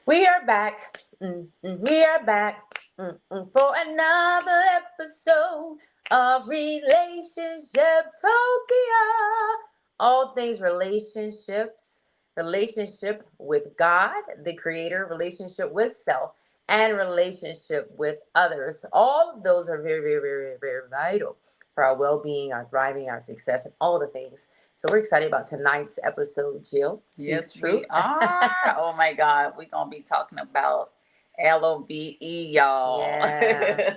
We are back. We are back for another episode of Relationship Topia. All things relationships, relationship with God, the Creator, relationship with self, and relationship with others. All of those are very, very, very, very vital for our well being, our thriving, our success, and all the things. So we're excited about tonight's episode, Jill. Yes, True. we are. Oh my God, we're gonna be talking about love, y'all. Yeah.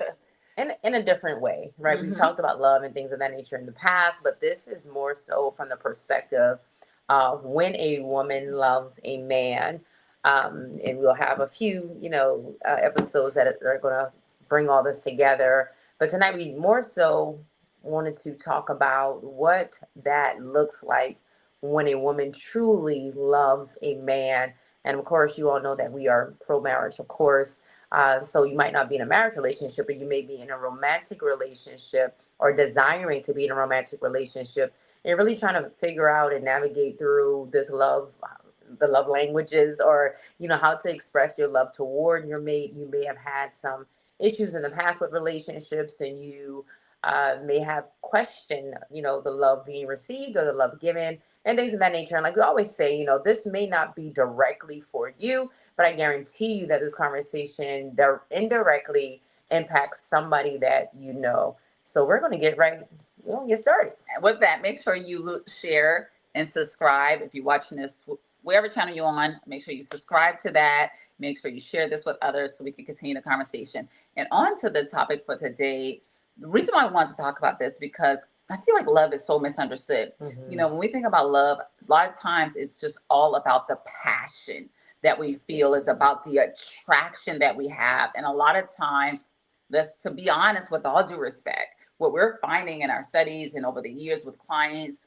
In a different way, right? We've hmm talked about love and things of that nature in the past, but this is more so from the perspective of when a woman loves a man. And we'll have a few, episodes that are going to bring all this together. But tonight we more so wanted to talk about what that looks like when a woman truly loves a man. And of course, you all know that we are pro marriage, of course. So you might not be in a marriage relationship, but you may be in a romantic relationship or desiring to be in a romantic relationship. And really trying to figure out and navigate through this love, the love languages, or how to express your love toward your mate. You may have had some issues in the past with relationships, and you may have questioned, the love being received or the love given, and things of that nature. And like we always say, this may not be directly for you, but I guarantee you that this conversation indirectly impacts somebody that you know. So we're going to get right. We're going to get started. With that, make sure you share and subscribe if you're watching this wherever channel you're on. Make sure you subscribe to that. Make sure you share this with others so we can continue the conversation. And on to the topic for today. The reason why I want to talk about this because I feel like love is so misunderstood. When we think about love, a lot of times it's just all about the passion that we feel, is about the attraction that we have. And a lot of times, let's to be honest, with all due respect, what we're finding in our studies and over the years with clients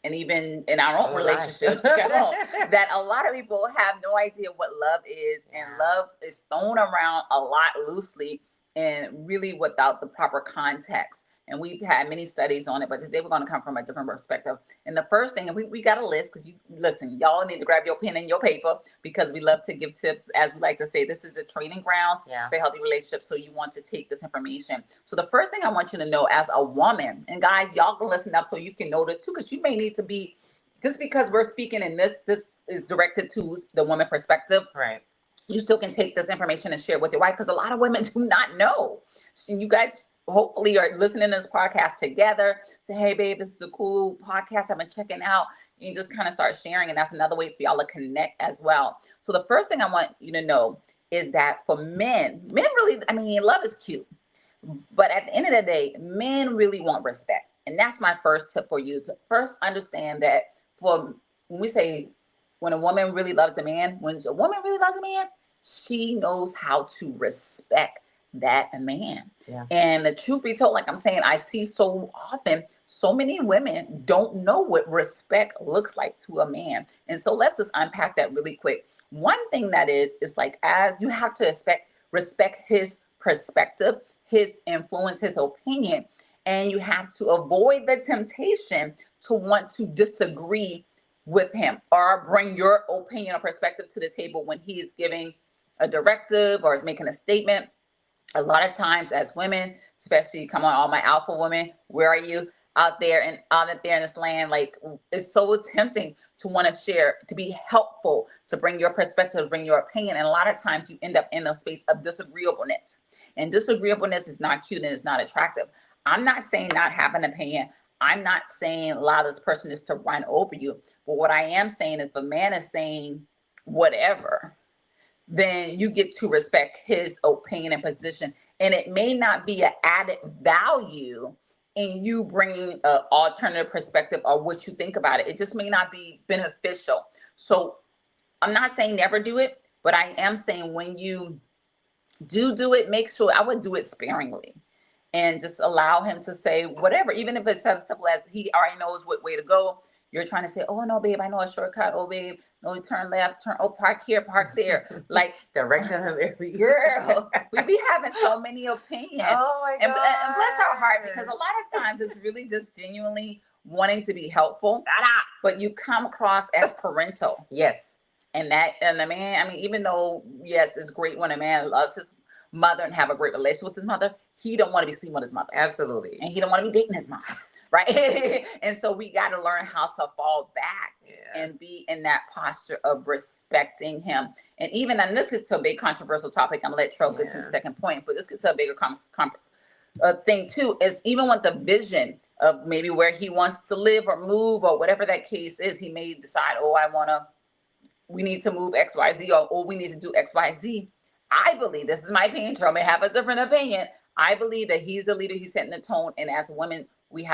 and even in our own relationships, that a lot of people have no idea what love is, and love is thrown around a lot loosely and really without the proper context. And we've had many studies on it, but today we're going to come from a different perspective. And the first thing, and we got a list, because you listen, y'all need to grab your pen and your paper, because we love to give tips. As we like to say, this is a training grounds for healthy relationships. So you want to take this information. So the first thing I want you to know as a woman, and guys, y'all can listen up so you can know this too, because you may need to be, just because we're speaking in this is directed to the woman perspective. Right. You still can take this information and share it with your wife, because a lot of women do not know. And you guys hopefully are listening to this podcast together. Say, hey, babe, this is a cool podcast I've been checking out. And you just kind of start sharing. And that's another way for y'all to connect as well. So the first thing I want you to know is that for men really, love is cute. But at the end of the day, men really want respect. And that's my first tip for you, is to first understand that when we say when a woman really loves a man, she knows how to respect that man. Yeah. And the truth be told, like I'm saying, I see so often, so many women don't know what respect looks like to a man. And so let's just unpack that really quick. One thing that is like, as you have to respect his perspective, his influence, his opinion, and you have to avoid the temptation to want to disagree with him or bring your opinion or perspective to the table when he is giving a directive or is making a statement. A lot of times as women, especially, come on, all my alpha women, where are you out there in this land? Like, it's so tempting to want to share, to be helpful, to bring your perspective, bring your opinion. And a lot of times you end up in a space of disagreeableness. And disagreeableness is not cute and it's not attractive. I'm not saying not have an opinion. I'm not saying allow this person just to run over you. But what I am saying is, if a man is saying whatever, then you get to respect his opinion and position. And it may not be an added value in you bringing an alternative perspective or what you think about it. It just may not be beneficial. So I'm not saying never do it, but I am saying when you do it, make sure, I would do it sparingly. And just allow him to say whatever, even if it's as simple as he already knows what way to go. You're trying to say, oh, no, babe, I know a shortcut. Oh, babe, no, turn left, turn, oh, park here, park there. Like, directing him every girl, we be having so many opinions. Oh, my God. And bless our heart, because a lot of times it's really just genuinely wanting to be helpful, but you come across as parental. Yes. And the man, I mean, even though yes, it's great when a man loves his mother and have a great relationship with his mother, he don't want to be seen with his mother. Absolutely. And he don't want to be dating his mom. Right. And so we got to learn how to fall back and be in that posture of respecting him. And even, and this gets to a big controversial topic. I'm gonna let Tro get to the second point, but this gets to a bigger thing too, is even with the vision of maybe where he wants to live or move or whatever that case is, he may decide, oh, we need to move XYZ, or oh, we need to do XYZ. I believe, this is my opinion, Tro may have a different opinion. I believe that he's the leader, he's setting the tone, and as women, we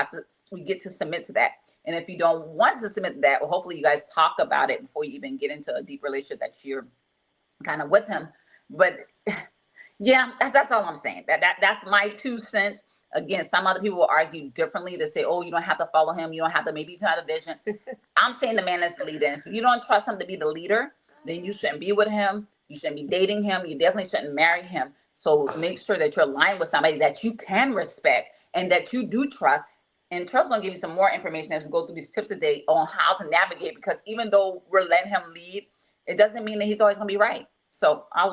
get to submit to that. And if you don't want to submit to that, well, hopefully you guys talk about it before you even get into a deep relationship that you're kind of with him. But yeah, that's all I'm saying. That's my 2 cents. Again, some other people will argue differently. They say, oh, you don't have to follow him. You don't have to, maybe you have a vision. I'm saying the man is the leader. If you don't trust him to be the leader, then you shouldn't be with him. You shouldn't be dating him. You definitely shouldn't marry him. So make sure that you're aligned with somebody that you can respect and that you do trust. And Tro's going to give you some more information as we go through these tips today on how to navigate, because even though we're letting him lead, it doesn't mean that he's always going to be right. So I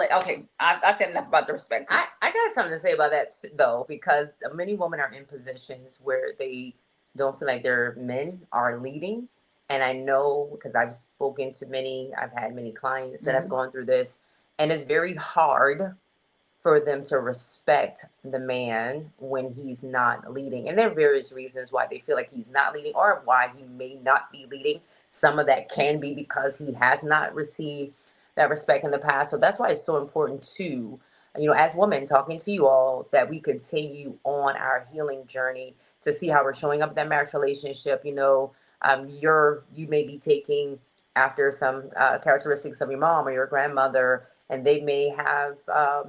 said enough about the respect. I got something to say about that though, because many women are in positions where they don't feel like their men are leading. And I know, because I've had many clients that have gone through this, and it's very hard for them to respect the man when he's not leading. And there are various reasons why they feel like he's not leading or why he may not be leading. Some of that can be because he has not received that respect in the past. So that's why it's so important to, as women talking to you all, that we continue on our healing journey to see how we're showing up in that marriage relationship. You may be taking after some characteristics of your mom or your grandmother, and they may have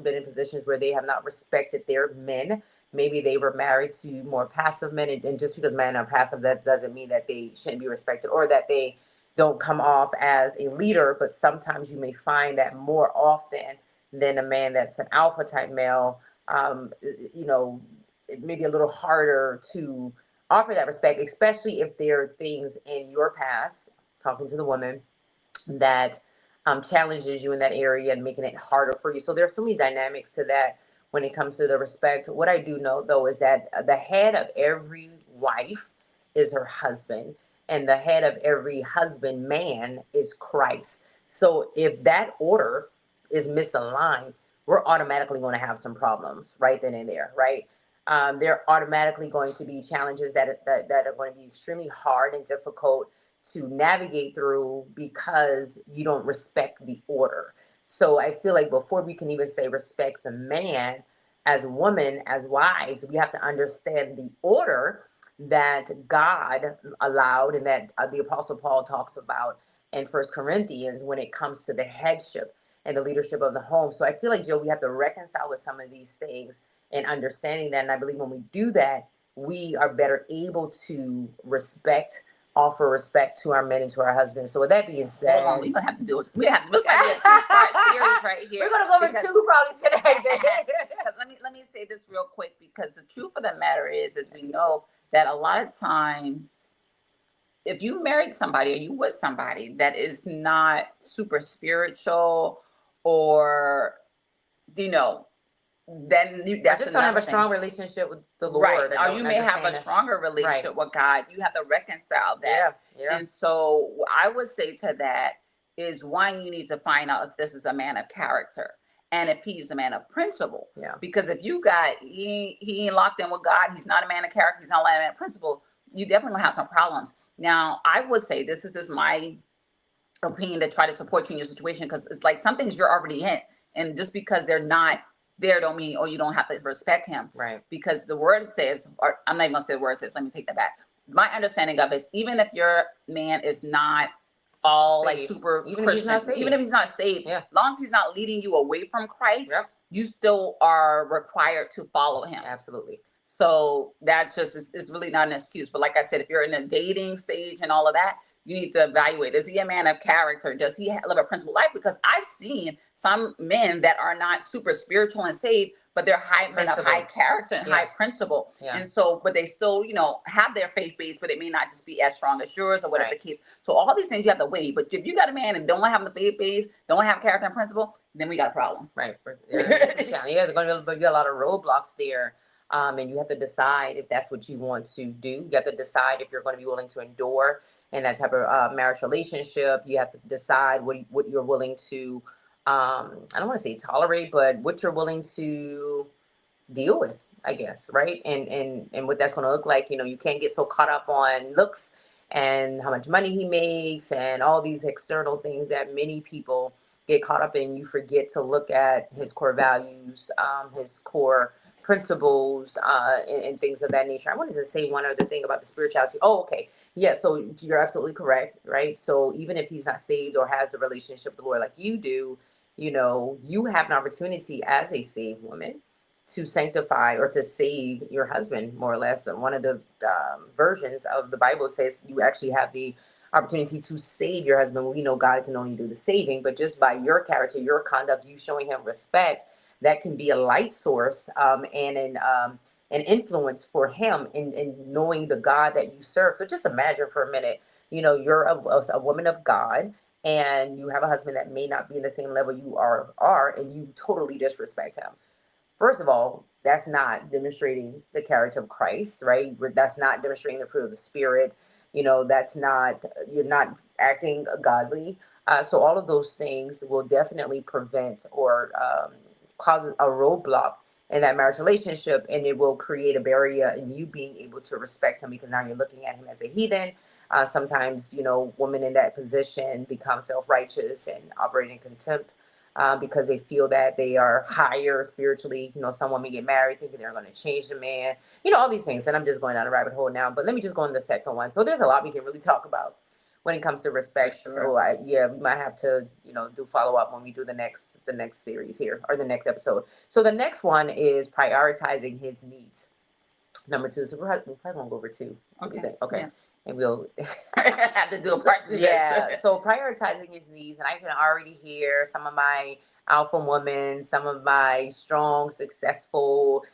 been in positions where they have not respected their men. Maybe they were married to more passive men, and just because men are passive, that doesn't mean that they shouldn't be respected or that they don't come off as a leader. But sometimes you may find that more often than a man that's an alpha type male, it may be a little harder to offer that respect, especially if there are things in your past, talking to the woman, that challenges you in that area and making it harder for you. So there's so many dynamics to that when it comes to the respect. What I do know though is that the head of every wife is her husband, and the head of every husband man is Christ. So if that order is misaligned, we're automatically going to have some problems right then and there, right? There are automatically going to be challenges that are going to be extremely hard and difficult to navigate through because you don't respect the order. So I feel like before we can even say respect the man, as women, as wives, we have to understand the order that God allowed and that the Apostle Paul talks about in 1 Corinthians when it comes to the headship and the leadership of the home. So I feel like, Joe, we have to reconcile with some of these things and understanding that. And I believe when we do that, we are better able to offer respect to our men and to our husbands. So with that being said, hold on, we're gonna have to do it. This might be a 2-part series right here. We're gonna go over 2 probably today. let me say this real quick, because the truth of the matter is we know that a lot of times, if you married somebody or you with somebody that is not super spiritual, or then that's just don't have a strong relationship with the Lord. Right. Or you may have a stronger relationship with God. You have to reconcile that. Yeah. And so I would say to that is, one, you need to find out if this is a man of character and if he's a man of principle. Yeah. Because if he ain't locked in with God, he's not a man of character, he's not a man of principle, you definitely gonna have some problems. Now, I would say, this is just my opinion to try to support you in your situation, because it's like some things you're already in. And just because they're not there don't mean, you don't have to respect him. Right. Because the word says, or I'm not even gonna say the word says, let me take that back. My understanding of it is, even if your man is not all saved, like super Christian, even if he's not saved, as long as he's not leading you away from Christ, you still are required to follow him. Absolutely. So that's just, it's really not an excuse. But like I said, if you're in a dating stage and all of that, you need to evaluate, is he a man of character? Does he live a principled life? Because I've seen some men that are not super spiritual and saved, but they're high men of high Principle. character and high Yeah. principle. Yeah. And so, but they still, have their faith base, but it may not just be as strong as yours or whatever Right. the case. So all these things you have to weigh. But if you got a man and don't have the faith base, don't have character and principle, then we got a problem. Right. There's some challenge. You guys are going to get a lot of roadblocks there. And you have to decide if that's what you want to do. You have to decide if you're going to be willing to endure in that type of marriage relationship. You have to decide what you're willing to, I don't want to say tolerate, but what you're willing to deal with, I guess, right? And what that's going to look like. You can't get so caught up on looks and how much money he makes and all these external things that many people get caught up in. You forget to look at his core values, his core principles, and things of that nature. I wanted to say one other thing about the spirituality. Oh, okay. Yeah, so you're absolutely correct, right? So even if he's not saved or has a relationship with the Lord like you do, you have an opportunity as a saved woman to sanctify or to save your husband, more or less. And one of the versions of the Bible says you actually have the opportunity to save your husband. We know God can only do the saving, but just by your character, your conduct, you showing him respect, that can be a light source, and an influence for him in knowing the God that you serve. So just imagine for a minute, you're a woman of God, and you have a husband that may not be in the same level you are, and you totally disrespect him. First of all, that's not demonstrating the character of Christ, right? That's not demonstrating the fruit of the Spirit. That's not, you're not acting godly. So all of those things will definitely prevent or cause a roadblock in that marriage relationship, and it will create a barrier in you being able to respect him, because now you're looking at him as a heathen. Sometimes, women in that position become self-righteous and operate in contempt, because they feel that they are higher spiritually. Some women get married thinking they're going to change the man, all these things. And I'm just going down a rabbit hole now, but let me just go on the second one. So there's a lot we can really talk about when it comes to respect. For So sure. we might have to, do follow up when we do the next series here, or the next episode. So the next one is prioritizing his needs. Number two. So we're probably going to go over two. What do you Okay. think? Okay. Yeah. And we'll Have to do a part two. yeah. So prioritizing his needs, and I can already hear some of my alpha women, some of my strong, successful,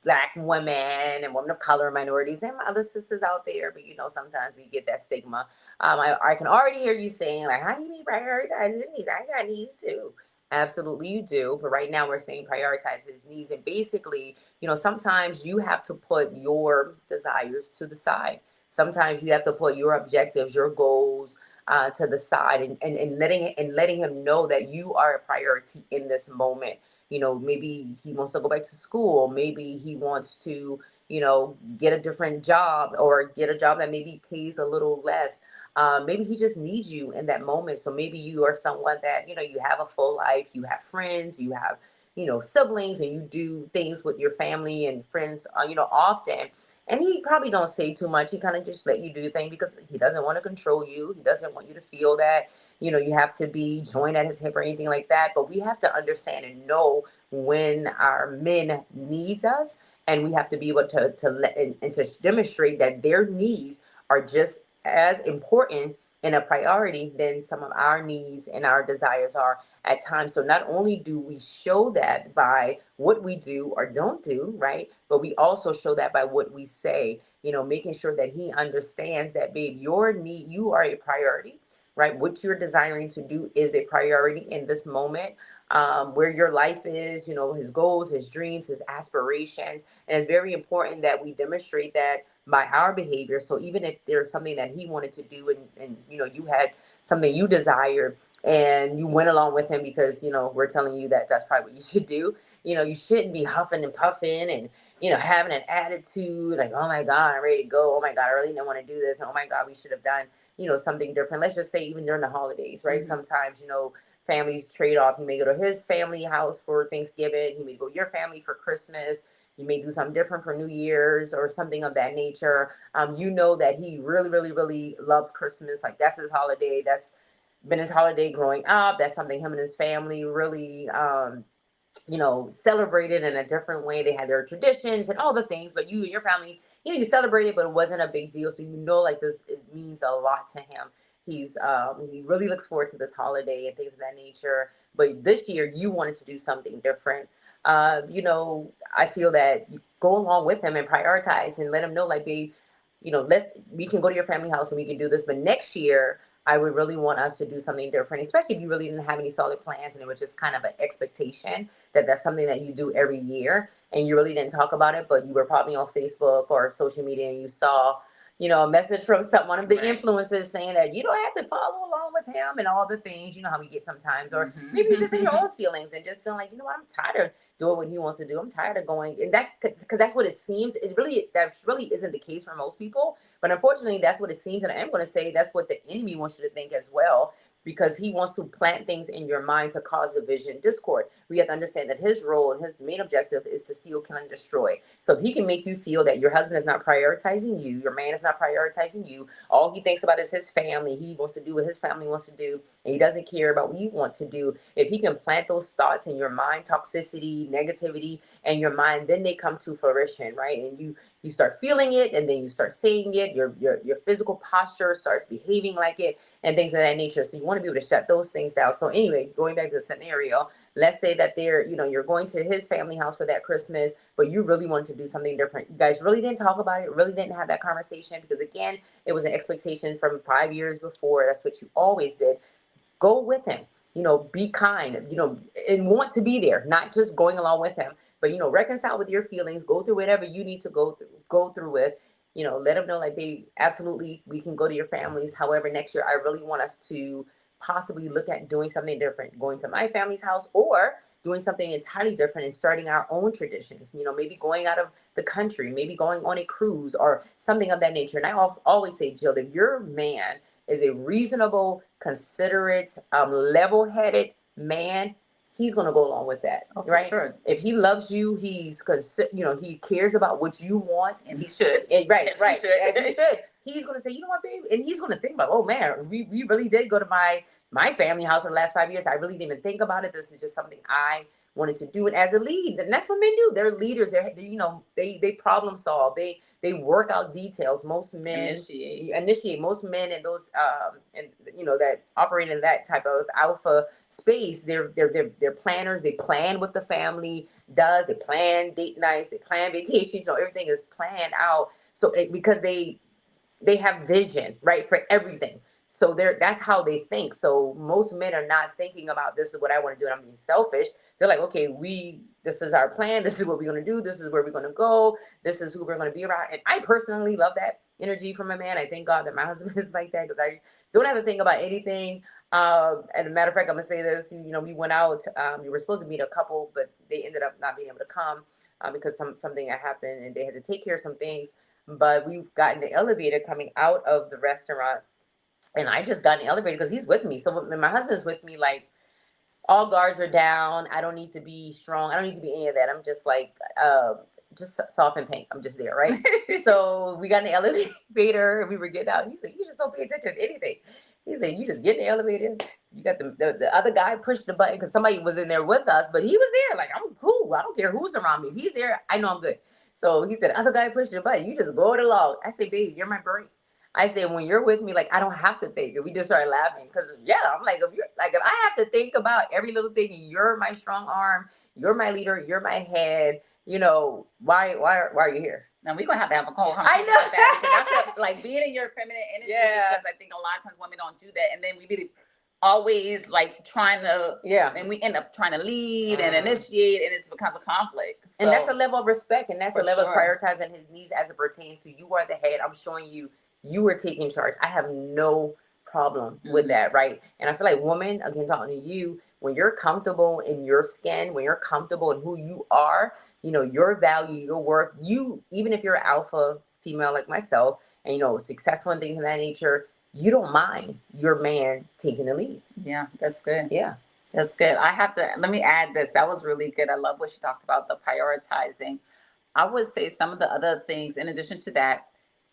black women and women of color, minorities, and my other sisters out there. But sometimes we get that stigma. I can already hear you saying like, "How do you mean prioritize his needs? I got needs too." Absolutely, you do. But right now, we're saying prioritize his needs, and basically, sometimes you have to put your desires to the side. Sometimes you have to put your objectives, your goals, to the side, and letting him know that you are a priority in this moment. Maybe he wants to go back to school. Maybe he wants to, get a different job, or get a job that maybe pays a little less. Maybe he just needs you in that moment. So maybe you are someone that, you have a full life, you have friends, you have, siblings, and you do things with your family and friends, often. And he probably don't say too much. He kind of just let you do things because he doesn't want to control you. He doesn't want you to feel that, you have to be joined at his hip or anything like that. But we have to understand and know when our men needs us, and we have to be able to let and to demonstrate that their needs are just as important and a priority than some of our needs and our desires are at times. So not only do we show that by what we do or don't do, right? But we also show that by what we say, making sure that he understands that, babe, you are a priority, right? What you're desiring to do is a priority in this moment, where your life is, his goals, his dreams, his aspirations. And it's very important that we demonstrate that by our behavior. So even if there's something that he wanted to do, and you had something you desired, and you went along with him because we're telling you that that's probably what you should do. You shouldn't be huffing and puffing and having an attitude like, oh my god, I'm ready to go, oh my god, I really didn't want to do this, and oh my god, we should have done something different. Let's just say even during the holidays, right? Sometimes families trade off. You may go to his family house for Thanksgiving, you may go to your family for Christmas, you may do something different for New Year's or something of that nature. That he really, really, really loves Christmas. Like, that's his holiday. That's been his holiday growing up. That's something him and his family really, celebrated in a different way. They had their traditions and all the things, but you and your family, you celebrated, but it wasn't a big deal. So like this, it means a lot to him. He really looks forward to this holiday and things of that nature. But this year, you wanted to do something different. I feel that you go along with him and prioritize and let him know, like, babe, we can go to your family house and we can do this, but next year I would really want us to do something different, especially if you really didn't have any solid plans and it was just kind of an expectation that that's something that you do every year and you really didn't talk about it, but you were probably on Facebook or social media and you saw, a message from one of the influencers saying that you don't have to follow along with him and all the things, how we get sometimes, or maybe you're just in your own feelings and just feeling like, what, I'm tired of doing what he wants to do. I'm tired of going, and that's because that's what it seems. That really isn't the case for most people, but unfortunately, that's what it seems. And I'm going to say that's what the enemy wants you to think as well, because he wants to plant things in your mind to cause division, discord. We have to understand that his role and his main objective is to steal, kill, and destroy. So if he can make you feel that your husband is not prioritizing you, your man is not prioritizing you, all he thinks about is his family, he wants to do what his family wants to do, and he doesn't care about what you want to do. If he can plant those thoughts in your mind, toxicity, negativity, and your mind, then they come to fruition, right? And you start feeling it, and then you start saying it. Your physical posture starts behaving like it, and things of that nature. So you want to be able to shut those things down. So anyway, going back to the scenario, let's say that you're going to his family house for that Christmas, but you really wanted to do something different. You guys really didn't talk about it, really didn't have that conversation, because again, it was an expectation from 5 years before. That's what you always did. Go with him, be kind, and want to be there, not just going along with him, but, reconcile with your feelings, go through whatever you need to go through with, let him know, like, babe, absolutely, we can go to your families. However, next year, I really want us to possibly look at doing something different, going to my family's house, or doing something entirely different and starting our own traditions, maybe going out of the country, maybe going on a cruise or something of that nature. And I always say, Jill, if your man is a reasonable, considerate, level-headed man, he's going to go along with that, right? Sure. If he loves you, he cares about what you want, and he should. Right, as he should. He's going to say, you know what, babe, and he's going to think about, oh man, we really did go to my family house for the last 5 years. I really didn't even think about it. This is just something I wanted to do it as a lead. And that's what men do. They're leaders. They problem solve. They work out details. Most men initiate. Most men in those that operate in that type of alpha space, they're planners. They plan what the family does. They plan date nights. They plan vacations. Everything is planned out. So because they have vision, right, for everything. So that's how they think. So most men are not thinking about, this is what I want to do and I'm being selfish. They're like, okay, this is our plan. This is what we're going to do. This is where we're going to go. This is who we're going to be around. And I personally love that energy from a man. I thank God that my husband is like that, because I don't have to think about anything. And as a matter of fact, I'm going to say this, we went out, we were supposed to meet a couple, but they ended up not being able to come because something had happened and they had to take care of some things. But we got in the elevator coming out of the restaurant, and I just got in the elevator because he's with me. So when my husband's with me, like, all guards are down. I don't need to be strong. I don't need to be any of that. I'm just like, just soft and pink. I'm just there, right? So we got in the elevator and we were getting out. He said, you just don't pay attention to anything. He said, you just get in the elevator. You got the other guy pushed the button because somebody was in there with us, but he was there. Like, I'm cool. I don't care who's around me. If he's there, I know I'm good. So he said, other guy pushed the button. You just go it along. I say, babe, you're my brain. I say, when you're with me, like, I don't have to think. And we just started laughing because, I'm like, if I have to think about every little thing, and you're my strong arm, you're my leader, you're my head, why are you here? Now we're gonna have to have a whole conversation about that, because that's like being in your feminine energy. Yeah. Because I think a lot of times women don't do that, and then we really always like trying to, and we end up trying to lead and initiate, and it becomes a conflict. So, and that's a level of respect, and that's a level of prioritizing his needs as it pertains to, you are the head. I'm showing you are taking charge. I have no problem with that, right? And I feel like women, again, talking to you, when you're comfortable in your skin, when you're comfortable in who you are, your value, your worth, even if you're an alpha female like myself, and successful and things of that nature, you don't mind your man taking the lead. Yeah, that's good. Yeah. That's good. Let me add this. That was really good. I love what she talked about, the prioritizing. I would say some of the other things, in addition to that,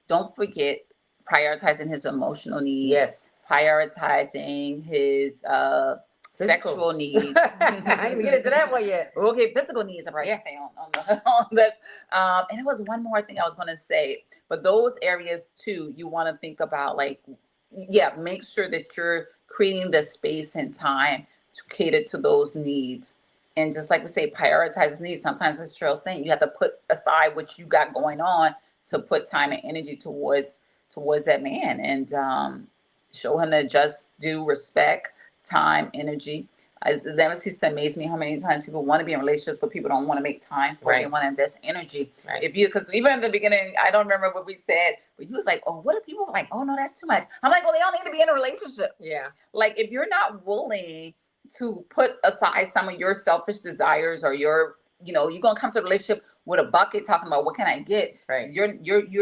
don't forget prioritizing his emotional needs. Yes. Prioritizing his sexual needs. I didn't get into that one yet. Okay, physical needs, I'm right saying on this. And it was one more thing I was going to say. But those areas too, you want to think about, like, make sure that you're creating the space and time to cater to those needs And just like we say, prioritize his needs. Sometimes, as Cheryl's saying, you have to put aside what you got going on to put time and energy towards that man, and show him that just due respect, time, energy. As the Nemesis amazed me how many times people want to be in relationships, but people don't want to make time for it. They want to invest energy. Right. If you, because even in the beginning, I don't remember what we said, but you was like, oh, what if people are like, oh no, that's too much. I'm like, well, they all need to be in a relationship. Yeah. Like if you're not willing to put aside some of your selfish desires, or your, you're gonna come to a relationship with a bucket talking about what can I get. Right. You're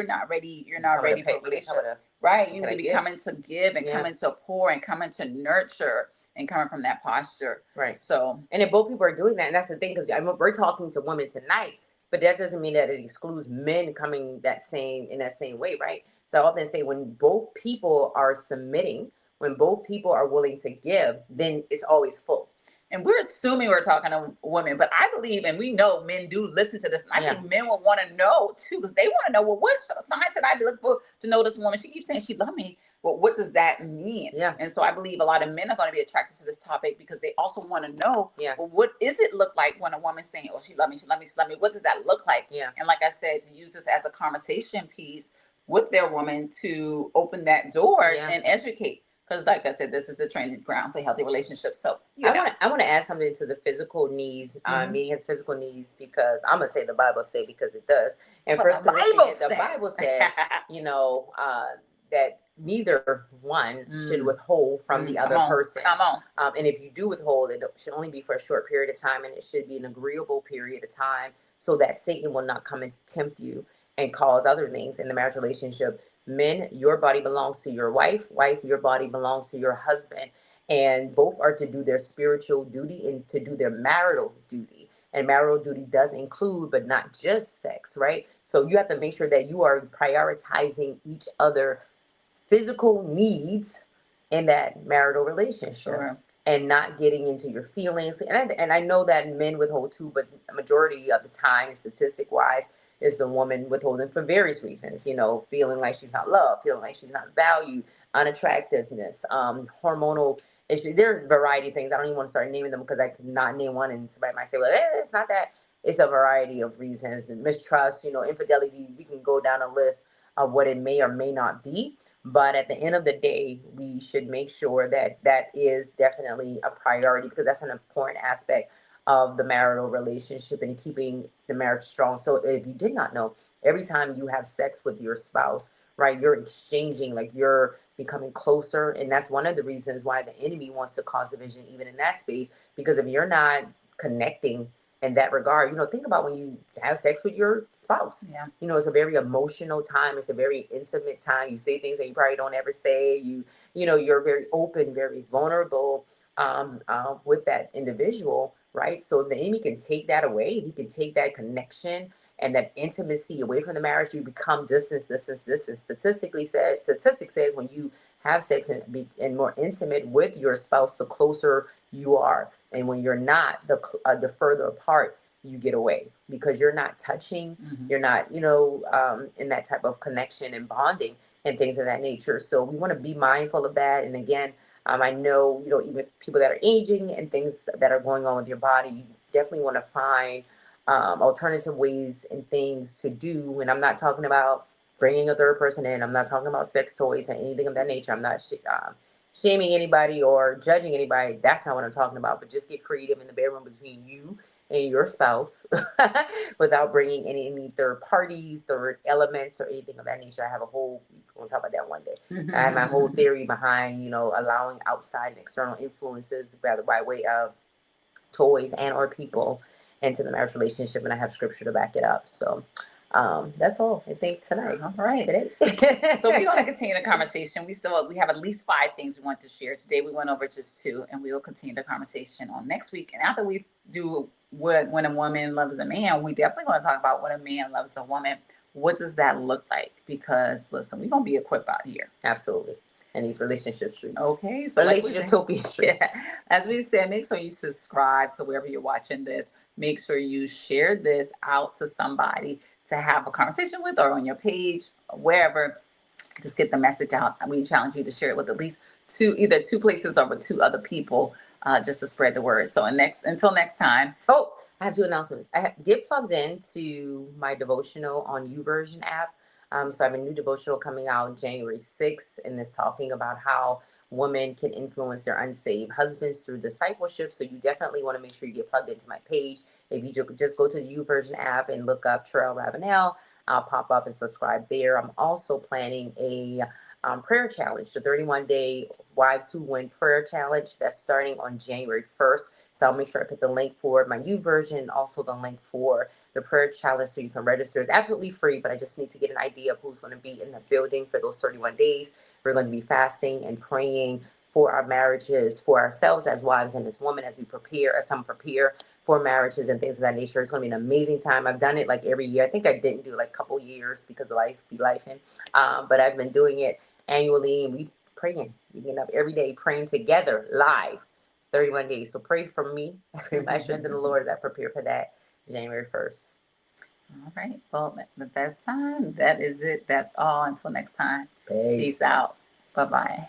not ready. You're not ready for a relationship. Right. You need to be coming to give and coming to pour and coming to nurture and coming from that posture. Right. So, and if both people are doing that, and that's the thing, because we're talking to women tonight, but that doesn't mean that it excludes men coming in that same way, right? So I often say when both people are submitting, when both people are willing to give, then it's always full. And we're assuming we're talking to women, but I believe, and we know men do listen to this, and I think men will want to know too, because they want to know, well, what sign should I be looking for to know this woman? She keeps saying she loves me. Well, what does that mean? Yeah. And so I believe a lot of men are going to be attracted to this topic because they also want to know, yeah, well, what does it look like when a woman's saying, oh, she loves me, she loves me, she loves me? What does that look like? Yeah. And like I said, to use this as a conversation piece with their woman to open that door and educate. Because like I said, this is the training ground for healthy relationships. So I want to add something to the physical needs, meaning his physical needs, because I'm going to say the Bible says, because it does. And But the Bible says, that neither one should withhold from the other person. Come on. And if you do withhold, it should only be for a short period of time, and it should be an agreeable period of time, so that Satan will not come and tempt you and cause other things in the marriage relationship. Men, your body belongs to your wife. Wife, your body belongs to your husband. And both are to do their spiritual duty and to do their marital duty. And marital duty does include, but not just sex, right? So you have to make sure that you are prioritizing each other physical needs in that marital relationship. Sure. And not getting into your feelings. And I know that men withhold too, but the majority of the time, statistic wise, is the woman withholding for various reasons, feeling like she's not loved, feeling like she's not valued, unattractiveness, hormonal issues. There's a variety of things. I don't even want to start naming them because I could not name one, and somebody might say, well, it's not that. It's a variety of reasons, and mistrust, infidelity. We can go down a list of what it may or may not be. But at the end of the day, we should make sure that that is definitely a priority, because that's an important aspect of the marital relationship and keeping the marriage strong. So if you did not know, every time you have sex with your spouse, right, you're exchanging, like you're becoming closer. And that's one of the reasons why the enemy wants to cause division even in that space, because if you're not connecting in that regard, think about when you have sex with your spouse. Yeah. It's a very emotional time. It's a very intimate time. You say things that you probably don't ever say. You're very open, very vulnerable with that individual, right? So the enemy can take that away. He can take that connection and that intimacy away from the marriage. You become distance. Statistics says when you have sex and more intimate with your spouse, the closer you are. And when you're not, the further apart you get away, because you're not touching, you're not, in that type of connection and bonding and things of that nature. So we want to be mindful of that. And again, I know, even people that are aging and things that are going on with your body, you definitely want to find alternative ways and things to do. And I'm not talking about bringing a third person in. I'm not talking about sex toys and anything of that nature. I'm not shaming anybody or judging anybody. That's not what I'm talking about. But just get creative in the bedroom between you and your spouse without bringing any third parties, third elements, or anything of that nature. I have we'll talk about that one day. I have my whole theory behind, allowing outside and external influences, rather by way of toys and or people, into the marriage relationship, and I have scripture to back it up. So that's all I think tonight. All right. Today. So we're going to continue the conversation. We have at least 5 things we want to share. Today we went over just 2, and we will continue the conversation on next week. And after we do when a woman loves a man, we definitely want to talk about when a man loves a woman. What does that look like? Because listen, we're going to be equipped out here. Absolutely. And these relationship streets. Okay. So relationship streets. Yeah. As we said, make sure you subscribe to wherever you're watching this. Make sure you share this out to somebody to have a conversation with, or on your page, or wherever. Just get the message out. We challenge you to share it with at least 2 places or with 2 other people just to spread the word. So until next time. Oh, I have two announcements. Get plugged into my devotional on YouVersion app. So I have a new devotional coming out January 6th, and it's talking about how women can influence their unsaved husbands through discipleship. So you definitely want to make sure you get plugged into my page. If you just go to the YouVersion app and look up Terrell Ravenel, I'll pop up and subscribe there. I'm also planning a prayer challenge, the 31-day Wives Who Win prayer challenge that's starting on January 1st. So I'll make sure I put the link for my YouVersion and also the link for the prayer challenge so you can register. It's absolutely free, but I just need to get an idea of who's going to be in the building for those 31 days. We're going to be fasting and praying for our marriages, for ourselves as wives and as women, as we prepare, as some prepare for marriages and things of that nature. It's going to be an amazing time. I've done it like every year. I think I didn't do like a couple years because of life be life, but I've been doing it annually, and we praying. We get up every day praying together live, 31 days. So pray for me. Pray my strength in the Lord as I prepare for that January 1st. All right. Well, that's time. That is it. That's all. Until next time. Peace. Peace out. Bye-bye.